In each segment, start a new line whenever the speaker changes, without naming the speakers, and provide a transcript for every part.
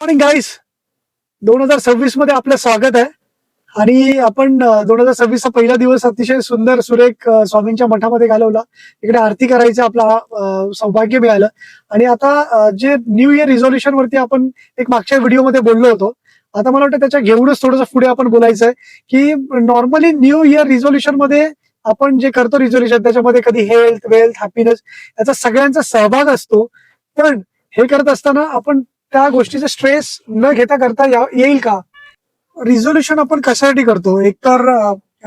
Morning गाईस, 2026 मध्ये आपलं स्वागत आहे. आणि आपण 2026चा पहिला दिवस अतिशय सुंदर सुरेख स्वामींच्या मठामध्ये घालवला. इकडे आरती करायचं आपला सौभाग्य मिळालं. आणि आता जे न्यू इयर रिझोल्युशन वरती आपण एक मागच्या व्हिडिओमध्ये बोललो होतो, आता मला वाटतं त्याच्या घेऊनच थोडंसं पुढे आपण बोलायचं आहे की नॉर्मली न्यू इयर रिझोल्युशन मध्ये आपण जे करतो रिझोल्युशन त्याच्यामध्ये कधी हेल्थ वेल्थ हॅपीनेस याचा सगळ्यांचा सहभाग असतो. पण हे करत असताना आपण त्या गोष्टीचा स्ट्रेस न घेता करता येईल का? रिझोल्युशन आपण कशासाठी करतो? एकतर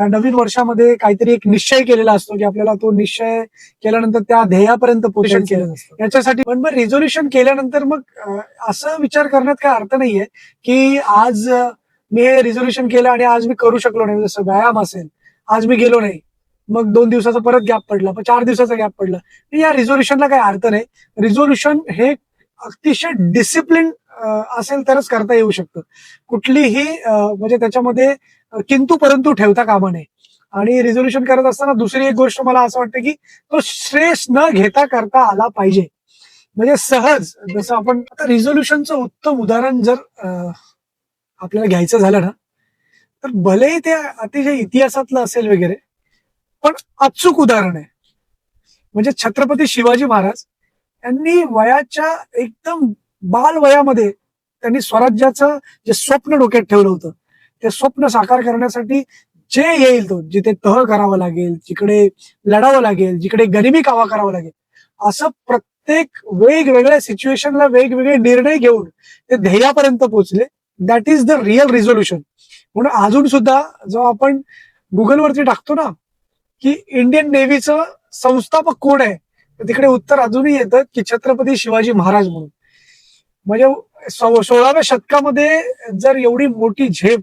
नवीन वर्षामध्ये काहीतरी एक निश्चय केलेला असतो की आपल्याला तो निश्चय केल्यानंतर त्या ध्येयापर्यंत पोहोचायचं याच्यासाठी. पण मग रिझोल्युशन केल्यानंतर मग असं विचार करण्यात काय अर्थ नाहीये की आज मी हे रिझोल्युशन केलं आणि आज मी करू शकलो नाही. जसं व्यायाम असेल, आज मी गेलो नाही, मग 2 दिवसाचा परत गॅप पडला, मग 4 दिवसाचा गॅप पडला, या रिझोल्युशनला काही अर्थ नाही. रिझोल्युशन हे अतिशय डिसिप्लिन असेल तरच करता येऊ शकतं. कुठलीही म्हणजे त्याच्यामध्ये किंतु परंतु ठेवता कामा नये. आणि रिझोल्युशन करत असताना दुसरी एक गोष्ट मला असं वाटतं की तो स्ट्रेस न घेता करता आला पाहिजे. म्हणजे सहज, जसं आपण आता रिझोल्युशनचं उत्तम उदाहरण जर आपल्याला घ्यायचं झालं ना, तर भलेही ते अतिशय इतिहासातलं असेल वगैरे, पण अचूक उदाहरण आहे. म्हणजे छत्रपती शिवाजी महाराज यांनी वयाच्या एकदम बाल वयामध्ये त्यांनी स्वराज्याचं जे स्वप्न डोक्यात ठेवलं होतं, ते स्वप्न साकार करण्यासाठी जे येईल तो, जिथे तह करावं लागेल, जिकडे लढावं लागेल, जिकडे गरिबी कावा करावं लागेल, असं प्रत्येक वेगवेगळ्या सिच्युएशनला वेगवेगळे निर्णय घेऊन ते ध्येयापर्यंत पोहोचले. That is the real resolution. म्हणून अजून सुद्धा जो आपण गुगलवरती टाकतो ना की इंडियन नेव्हीचं संस्थापक कोण आहे, तिकडे उत्तर अजूनही येतं की छत्रपती शिवाजी महाराज म्हणून. म्हणजे 16व्या शतकामध्ये जर एवढी मोठी झेप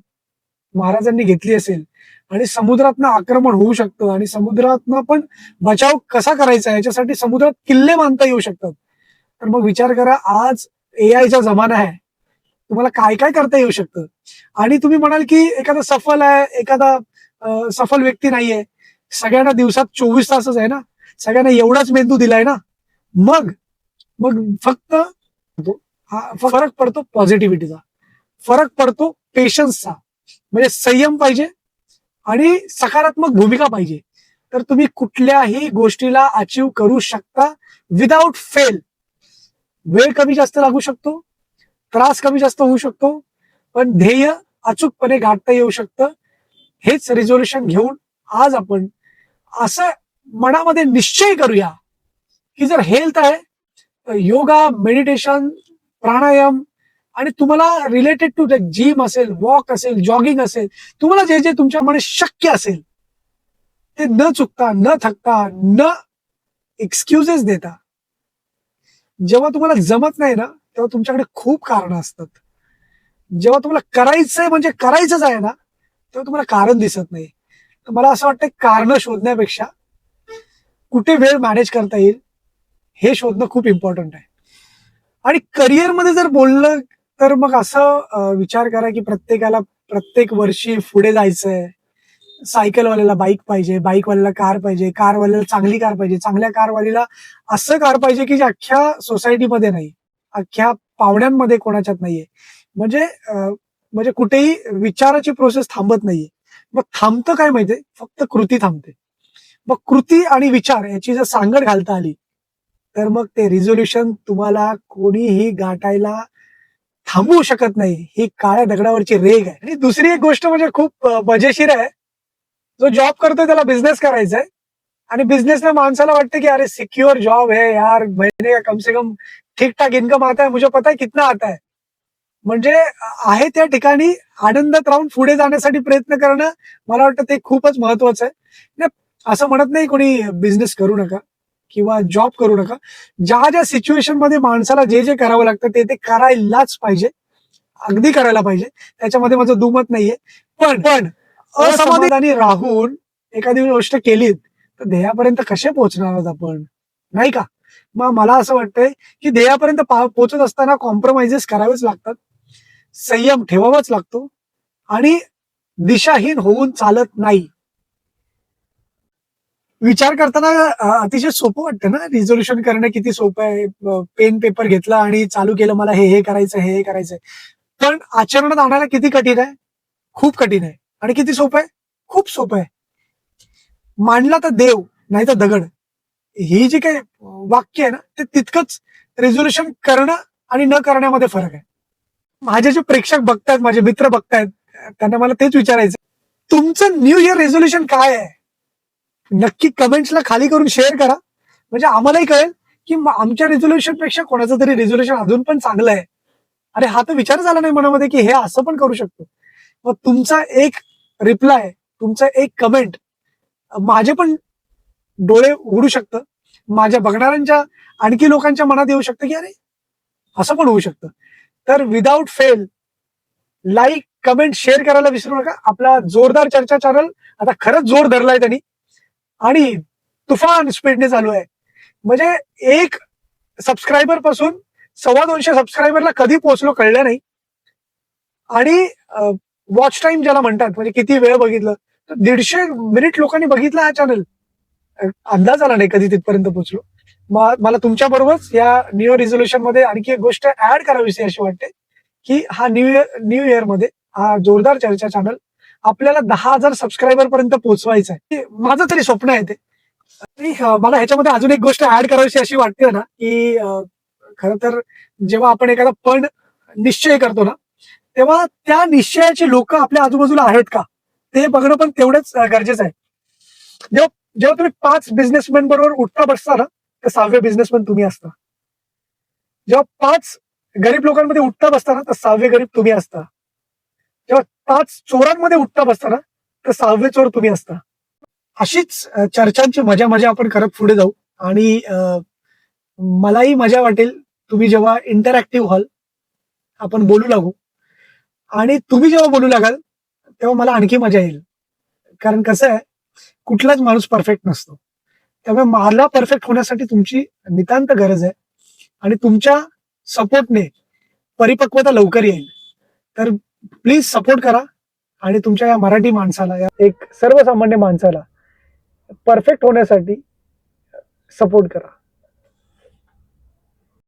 महाराजांनी घेतली असेल आणि समुद्रातनं आक्रमण होऊ शकतं आणि समुद्रातनं पण बचाव कसा करायचा याच्यासाठी समुद्रात किल्ले बांधता येऊ शकतात, तर मग विचार करा, आज एआयचा जमाना आहे, तुम्हाला काय काय करता येऊ शकतं. आणि तुम्ही म्हणाल की एखादा सफल आहे, एखादा सफल व्यक्ती नाहीये, सगळ्यांना दिवसात 24 तासच आहे ना, सगळ्यांना एवढाच मेंदू दिलाय ना, मग मग फक्त फरक पडतो पॉझिटिव्हिटीचा, फरक पडतो पेशन्सचा. म्हणजे संयम पाहिजे आणि सकारात्मक भूमिका पाहिजे, तर तुम्ही कुठल्याही गोष्टीला अचीव करू शकता विदाउट फेल. वेळ कमी जास्त लागू शकतो, त्रास कमी जास्त होऊ शकतो, पण ध्येय अचूकपणे गाठता येऊ शकतं. हेच रिझोल्युशन घेऊन आज आपण असं मनामध्ये निश्चय करूया की जर हेल्थ आहे, योगा, मेडिटेशन, प्राणायाम आणि तुम्हाला रिलेटेड टू जिम असेल, वॉक असेल, जॉगिंग असेल, तुम्हाला जे जे तुमच्यामध्ये शक्य असेल ते न चुकता, न थकता, न एक्सक्युजेस देता. जेव्हा तुम्हाला जमत नाही ना, तेव्हा तुमच्याकडे खूप कारणं असतात. जेव्हा तुम्हाला करायचंय म्हणजे करायचंच आहे ना, तेव्हा तुम्हाला कारण दिसत नाही. तर मला असं वाटतं कारणं शोधण्यापेक्षा कुठे वेळ मॅनेज करता येईल हे शोधणं खूप इम्पॉर्टंट आहे. आणि करिअरमध्ये जर बोललं तर मग असं विचार करा की प्रत्येकाला प्रत्येक वर्षी पुढे जायचंय. सायकलवाल्याला बाईक पाहिजे, बाईकवाल्याला कार पाहिजे, कारवाल्याला चांगली कार पाहिजे, चांगल्या कारवालीला असं कार पाहिजे की जे अख्ख्या सोसायटीमध्ये नाही, अख्ख्या पाहुण्यांमध्ये कोणाच्यात नाहीये. म्हणजे म्हणजे कुठेही विचाराची प्रोसेस थांबत नाहीये. मग थांबतं काय माहितीये, फक्त कृती थांबते. मग कृती आणि विचार याची जर सांगड घालता आली तर मग ते रिझोल्युशन तुम्हाला कोणीही गाठायला थांबवू शकत नाही. ही काळ्या दगडावरची रेग आहे. आणि दुसरी एक गोष्ट म्हणजे खूप मजेशीर आहे, जो जॉब करतोय त्याला बिझनेस करायचा आहे आणि बिझनेसला माणसाला वाटतं की अरे सिक्युअर जॉब है यार, महीने का कम से कम ठीक ठाक इन्कम आता है, मुझे पता है कितना आता है. म्हणजे आहे त्या ठिकाणी आनंदात राहून पुढे जाण्यासाठी प्रयत्न करणं, मला वाटतं ते खूपच महत्वाचं आहे. असं म्हणत नाही कोणी बिझनेस करू नका किंवा जॉब करू नका. ज्या ज्या सिच्युएशन मध्ये माणसाला जे जे करावं लागतं ते ते करायलाच पाहिजे, अगदी करायला पाहिजे. त्याच्यामध्ये माझं दुमत नाहीये. पण असमाधानी राहून एखादी गोष्ट केलीत तर ध्येयापर्यंत कसे पोहोचणार आहोत आपण, नाही का? मग मला असं वाटतंय की ध्येयापर्यंत पोहोचत असताना कॉम्प्रोमाइजेस करावेच लागतात, संयम ठेवावाच लागतो आणि दिशाहीन होऊन चालत नाही. विचार करताना अतिशय सोपं वाटतं ना, रिझोल्युशन करणं किती सोपं आहे. पेन पेपर घेतला आणि चालू केलं, मला हे करायचं, हे करायचंय. पण आचरणात आणायला किती कठीण आहे, खूप कठीण आहे. आणि किती सोपं आहे, खूप सोपं आहे. मांडला तर देव नाही तर दगड, ही जी काही वाक्य आहे ना, ते तितकंच रेझोल्युशन करणं आणि न करण्यामध्ये फरक आहे. माझे जे प्रेक्षक बघतायत, माझे मित्र बघतायत, त्यांना मला तेच विचारायचं, तुमचं न्यू इयर रेझोल्युशन काय आहे? नक्की कमेंट्सला खाली करून शेअर करा, म्हणजे आम्हालाही कळेल की आमच्या रेझोल्युशन पेक्षा कोणाचं तरी रेझोल्युशन अजून पण चांगलं आहे. अरे हा तर विचार झाला नाही मनामध्ये की हे असं पण करू शकतो. मग तुमचा एक रिप्लाय, तुमचं एक कमेंट माझे पण डोळे उघडू शकतं, माझ्या बघणाऱ्यांच्या आणखी लोकांच्या मनात येऊ शकतं की अरे असं पण होऊ शकतं. तर without fail like, comment, share करायला विसरू नका. आपला जोरदार चर्चा चॅनल आता खरंच जोर धरलाय त्यांनी आणि तुफान स्पीडने चालू आहे. म्हणजे एक सबस्क्रायबर पासून 250 सबस्क्रायबरला कधी पोहोचलो कळलं नाही. आणि वॉच टाइम ज्याला म्हणतात, म्हणजे किती वेळ बघितलं, तर 150 मिनिट लोकांनी बघितला हा चॅनल. अंदाज आला नाही कधी तिथपर्यंत पोहोचलो. मला तुमच्या बरोबरच या न्यू इयर रिझोल्युशन मध्ये आणखी एक गोष्ट ऍड करावीशी अशी वाटते, की हा न्यू इयर मध्ये हा जोरदार चर्चा चॅनल आपल्याला 10,000 सबस्क्रायबर पर्यंत पोहोचवायचा आहे. माझं तरी स्वप्न आहे ते. आणि मला ह्याच्यामध्ये अजून एक गोष्ट ऍड करावीशी अशी वाटते ना, की खरं तर जेव्हा आपण एखादा पण निश्चय करतो ना, तेव्हा त्या निश्चयाची लोक आपल्या आजूबाजूला आहेत का, ते बघणं पण तेवढंच गरजेचं आहे. जेव्हा जेव्हा तुम्ही 5 बिझनेसमॅन बरोबर उठता बसता ना, तर 6वे बिझनेसमॅन तुम्ही असता. जेव्हा 5 गरीब लोकांमध्ये उठता बसता ना, तर 6वे गरीब तुम्ही असता. जेव्हा 5 चोरांमध्ये उठता बसता ना, तर 6वे चोर तुम्ही असता. अशीच चर्चांची मजा मजा आपण करत पुढे जाऊ. आणि मलाही मजा वाटेल तुम्ही जेव्हा इंटरॅक्टिव्ह व्हाल, आपण बोलू लागू. आणि तुम्ही जेव्हा बोलू लागाल तेव्हा मला आणखी मजा येईल. कारण कसं आहे, कुठलाच माणूस परफेक्ट नसतो. त्यामुळे मला परफेक्ट होण्यासाठी तुमची नितांत गरज आहे. आणि तुमच्या सपोर्टने परिपक्वता लवकर येईल. तर प्लीज सपोर्ट करा आणि तुमच्या या मराठी माणसाला, या एक सर्वसामान्य माणसाला परफेक्ट होण्यासाठी सपोर्ट करा.